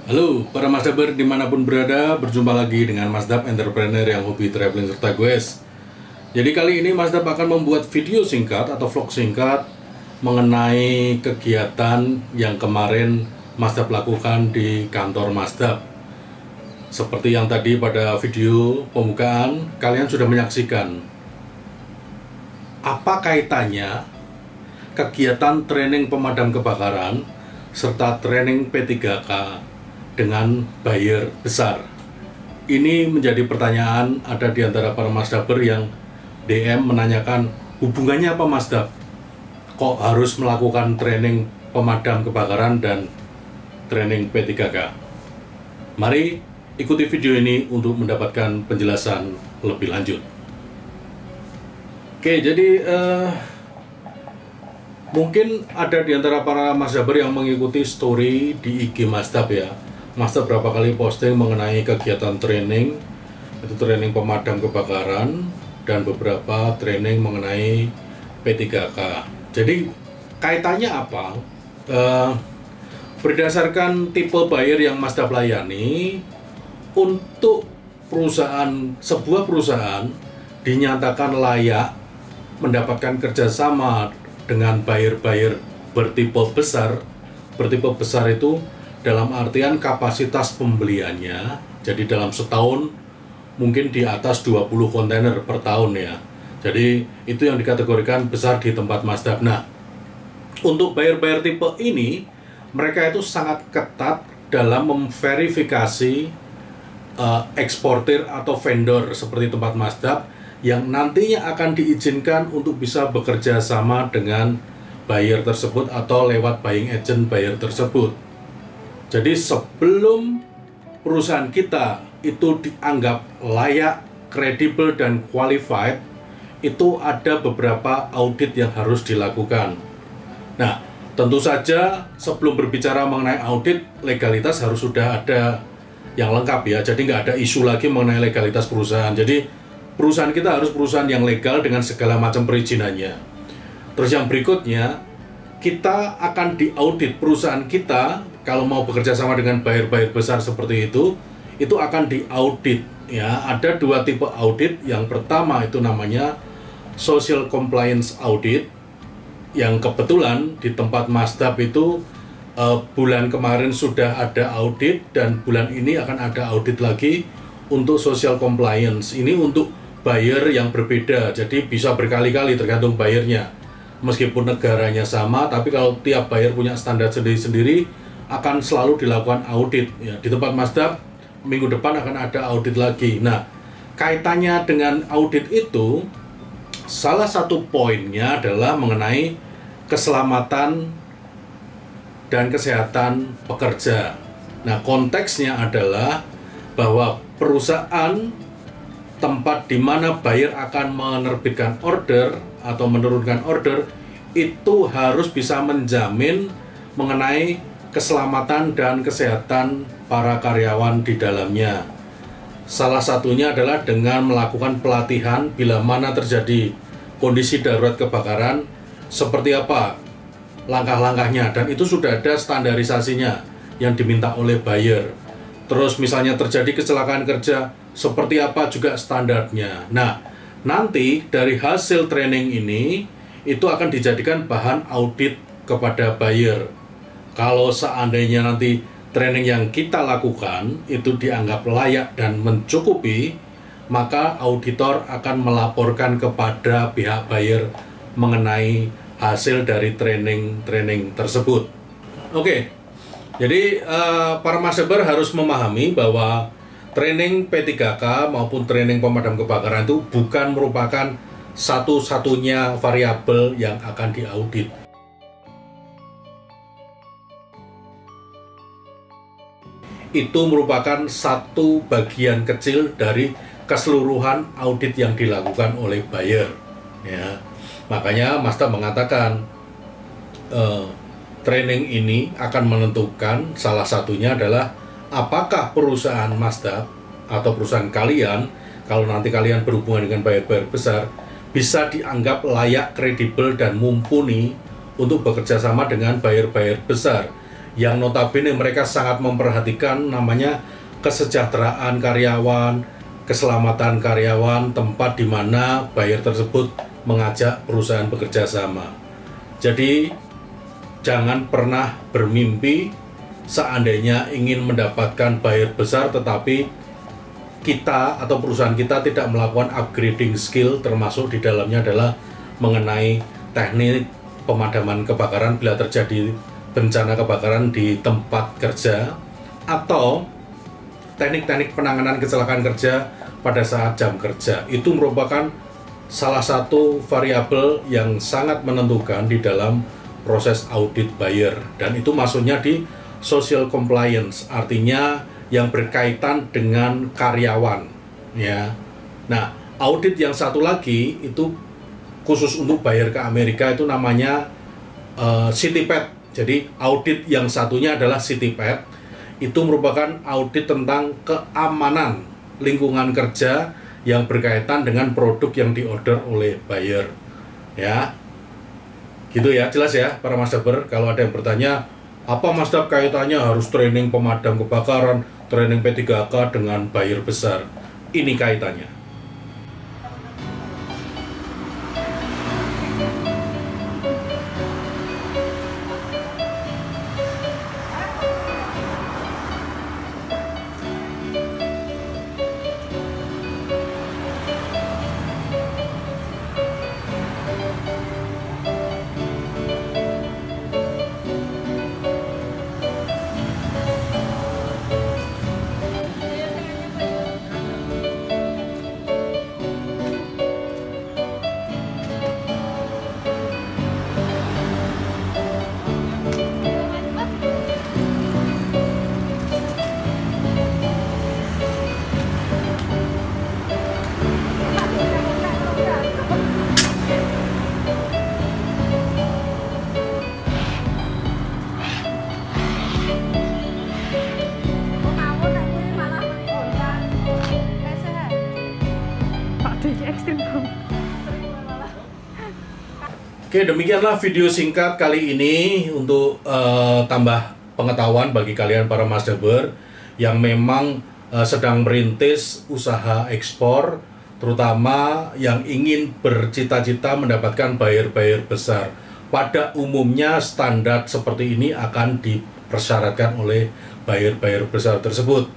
Halo para Masdaber dimanapun berada, berjumpa lagi dengan Masdab Entrepreneur yang hobi traveling serta goes. Jadi kali ini Masdab akan membuat video singkat atau vlog singkat mengenai kegiatan yang kemarin Masdab lakukan di kantor Masdab. Seperti yang tadi pada video pembukaan, kalian sudah menyaksikan apa kaitannya kegiatan training pemadam kebakaran serta training P3K dengan buyer besar. Ini menjadi pertanyaan ada di antara para Masdaber yang DM menanyakan hubungannya apa Masdab? Kok harus melakukan training pemadam kebakaran dan training P3K? Mari ikuti video ini untuk mendapatkan penjelasan lebih lanjut. Oke, jadi mungkin ada di antara para Masdaber yang mengikuti story di IG Masdab ya. Masdab berapa kali posting mengenai kegiatan training, itu training pemadam kebakaran dan beberapa training mengenai P3K. Jadi kaitannya apa? Berdasarkan tipe buyer yang Masdab layani, untuk sebuah perusahaan dinyatakan layak mendapatkan kerjasama dengan buyer-buyer bertipe besar. Bertipe besar itu dalam artian kapasitas pembeliannya, jadi dalam setahun mungkin di atas 20 kontainer per tahun ya. Jadi itu yang dikategorikan besar di tempat Masdab. Nah, untuk buyer-buyer tipe ini, mereka itu sangat ketat dalam memverifikasi eksportir atau vendor seperti tempat Masdab yang nantinya akan diizinkan untuk bisa bekerja sama dengan buyer tersebut atau lewat buying agent buyer tersebut. Jadi sebelum perusahaan kita itu dianggap layak, kredibel, dan qualified, itu ada beberapa audit yang harus dilakukan. Nah, tentu saja sebelum berbicara mengenai audit, legalitas harus sudah ada yang lengkap ya. Jadi nggak ada isu lagi mengenai legalitas perusahaan. Jadi perusahaan kita harus perusahaan yang legal dengan segala macam perizinannya. Terus yang berikutnya, kita akan diaudit perusahaan kita. Kalau mau bekerja sama dengan buyer-buyer besar seperti itu akan diaudit ya. Ada dua tipe audit. Yang pertama itu namanya social compliance audit, yang kebetulan di tempat Masdab itu bulan kemarin sudah ada audit dan bulan ini akan ada audit lagi untuk social compliance. Ini untuk buyer yang berbeda, jadi bisa berkali-kali tergantung buyernya. Meskipun negaranya sama, tapi kalau tiap buyer punya standar sendiri-sendiri, akan selalu dilakukan audit ya. Di tempat Masdab minggu depan akan ada audit lagi. Nah, kaitannya dengan audit itu, salah satu poinnya adalah mengenai keselamatan dan kesehatan pekerja. Nah, konteksnya adalah bahwa perusahaan tempat di mana buyer akan menerbitkan order atau menurunkan order itu harus bisa menjamin mengenai keselamatan dan kesehatan para karyawan di dalamnya. Salah satunya adalah dengan melakukan pelatihan bila mana terjadi kondisi darurat kebakaran, seperti apa langkah-langkahnya, dan itu sudah ada standarisasinya yang diminta oleh buyer. Terus misalnya terjadi kecelakaan kerja, seperti apa juga standarnya. Nah, nanti dari hasil training ini itu akan dijadikan bahan audit kepada buyer. Kalau seandainya nanti training yang kita lakukan itu dianggap layak dan mencukupi, maka auditor akan melaporkan kepada pihak buyer mengenai hasil dari training tersebut. Oke, jadi para Masdaber harus memahami bahwa training P3K maupun training pemadam kebakaran itu bukan merupakan satu-satunya variabel yang akan diaudit. Itu merupakan satu bagian kecil dari keseluruhan audit yang dilakukan oleh buyer ya. Makanya Masdab mengatakan training ini akan menentukan, salah satunya adalah apakah perusahaan Masdab atau perusahaan kalian, kalau nanti kalian berhubungan dengan buyer-buyer besar, bisa dianggap layak, kredibel, dan mumpuni untuk bekerja sama dengan buyer-buyer besar yang notabene mereka sangat memperhatikan namanya kesejahteraan karyawan, keselamatan karyawan, tempat di mana buyer tersebut mengajak perusahaan bekerja sama. Jadi jangan pernah bermimpi seandainya ingin mendapatkan buyer besar tetapi kita atau perusahaan kita tidak melakukan upgrading skill, termasuk di dalamnya adalah mengenai teknik pemadaman kebakaran bila terjadi bencana kebakaran di tempat kerja, atau teknik-teknik penanganan kecelakaan kerja pada saat jam kerja. Itu merupakan salah satu variabel yang sangat menentukan di dalam proses audit buyer, dan itu masuknya di social compliance, artinya yang berkaitan dengan karyawan, ya. Nah, audit yang satu lagi itu khusus untuk buyer ke Amerika, itu namanya CityPad. Jadi audit yang satunya adalah CityPad, itu merupakan audit tentang keamanan lingkungan kerja yang berkaitan dengan produk yang diorder oleh buyer, ya. Gitu ya, jelas ya para Masdaber. Kalau ada yang bertanya, apa Masdab kaitannya harus training pemadam kebakaran, training P3K dengan buyer besar? Ini kaitannya. Oke, demikianlah video singkat kali ini untuk tambah pengetahuan bagi kalian para Masdaber yang memang sedang merintis usaha ekspor, terutama yang ingin bercita-cita mendapatkan buyer-buyer besar. Pada umumnya standar seperti ini akan dipersyaratkan oleh buyer-buyer besar tersebut.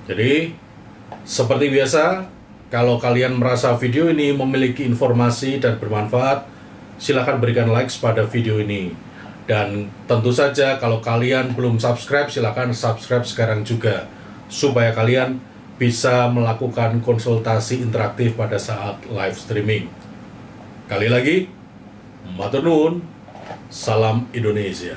Jadi, seperti biasa, kalau kalian merasa video ini memiliki informasi dan bermanfaat, silakan berikan like pada video ini. Dan tentu saja kalau kalian belum subscribe, silakan subscribe sekarang juga, supaya kalian bisa melakukan konsultasi interaktif pada saat live streaming. Kali lagi, matur nuwun, salam Indonesia.